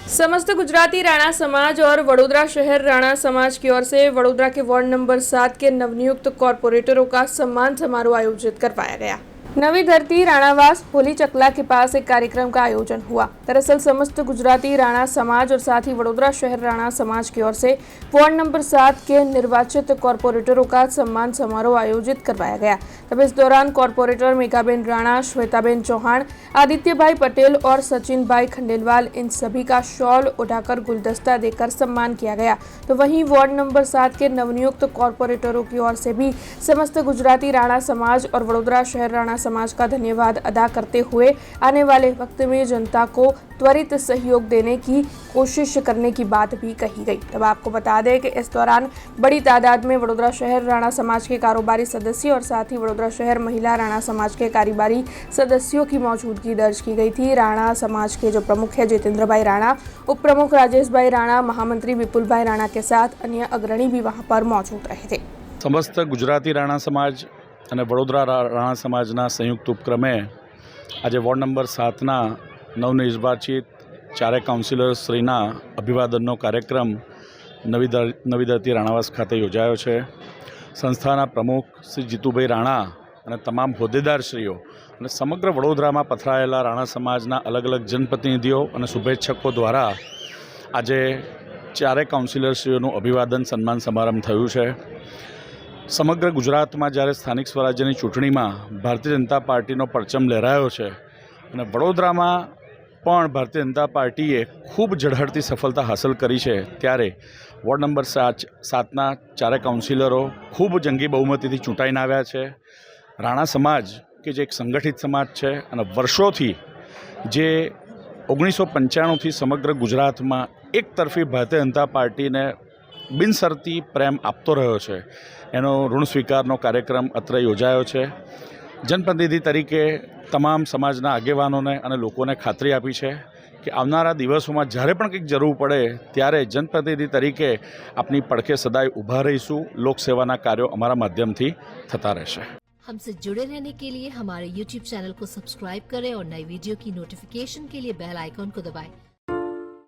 समस्त गुजराती राणा समाज और वडोदरा शहर राणा समाज की ओर से वडोदरा के वार्ड नंबर 7 के नवनियुक्त कॉरपोरेटरों का सम्मान समारोह आयोजित करवाया गया। नवी धरती राणावास होली चकला के पास एक कार्यक्रम का आयोजन हुआ। दरअसल समस्त गुजराती राणा समाज और साथ ही वडोदरा शहर राणा समाज की ओर से वार्ड नंबर 7 के निर्वाचित कॉरपोरेटरों का सम्मान समारोह आयोजित करवाया गया। तब इस दौरान कॉरपोरेटर मेघाबेन राणा, श्वेताबेन चौहान, आदित्य भाई पटेल और सचिन भाई खंडेलवाल इन सभी का शॉल उठाकर गुलदस्ता देकर सम्मान किया गया। तो वहीं वार्ड नंबर 7 के नवनियुक्त कॉरपोरेटरों की ओर से भी समस्त गुजराती राणा समाज और वडोदरा शहर राणा समाज का धन्यवाद अदा करते हुए आने वाले वक्त में जनता को त्वरित सहयोग देने की कोशिश करने की बात भी कही गई। तब आपको बता दें कि इस दौरान बड़ी तादाद में वडोदरा शहर राणा समाज के कारोबारी सदस्य और साथ ही वडोदरा शहर महिला राणा समाज के कारोबारी सदस्यों की मौजूदगी दर्ज की गई थी। राणा समाज के जो प्रमुख है जितेंद्र भाई राणा, उप प्रमुख राजेश भाई राणा, महामंत्री विपुल भाई राणा के साथ अन्य अग्रणी भी वहाँ पर मौजूद रहे थे। समस्त गुजराती राणा समाज અને વડોદરા રાણા સમાજના સંયુક્ત ઉપક્રમે આજે વોર્ડ નંબર 7ના નવનિર્વાચિત ચારે કાઉન્સિલરશ્રીના અભિવાદનનો કાર્યક્રમ નવી ધરતી રાણાવાસ ખાતે યોજાયો છે। સંસ્થાના પ્રમુખ શ્રી જીતુભાઈ રાણા અને તમામ હોદ્દેદારશ્રીઓ અને સમગ્ર વડોદરામાં પથરાયેલા રાણા સમાજના અલગ અલગ જનપ્રતિનિધિઓ અને શુભેચ્છકો દ્વારા આજે ચારે કાઉન્સિલરશ્રીઓનું અભિવાદન સન્માન સમારંભ થયું છે। સમગ્ર ગુજરાતમાં જ્યારે સ્થાનિક સ્વરાજ્યની ચૂંટણીમાં ભારતીય જનતા પાર્ટીનો પરચમ લહેરાયો છે અને વડોદરામાં પણ ભારતીય જનતા પાર્ટીએ ખૂબ ઝળહળતી સફળતા હાંસલ કરી છે, ત્યારે વોર્ડ નંબર 7ના ચારે કાઉન્સિલરો ખૂબ જંગી બહુમતીથી ચૂંટાઈને આવ્યા છે। રાણા સમાજ કે જે એક સંગઠિત સમાજ છે અને વર્ષોથી જે 1995થી સમગ્ર ગુજરાતમાં એકતરફી ભારતીય જનતા પાર્ટીને બિનશરતી પ્રેમ આપતો રહ્યો છે, એનો ઋણ સ્વીકારનો કાર્યક્રમ અત્રે યોજાયો છે। જનપ્રતિનિધિ તરીકે તમામ સમાજના આગેવાનોને અને લોકોને ખાતરી આપી છે કે આવનારા દિવસોમાં જ્યારે પણ કંઈક જરૂર પડે ત્યારે જનપ્રતિનિધિ તરીકે આપની પડખે સદાય ઊભા રહીશું। લોકસેવાના કાર્યો અમારા માધ્યમથી થતા રહેશે। हमसे जुड़े रहने के लिए हमारे YouTube चैनल को सब्सक्राइब करें और नई वीडियो की नोटिफिकेशन के लिए बेल आइकॉन को दबाएं।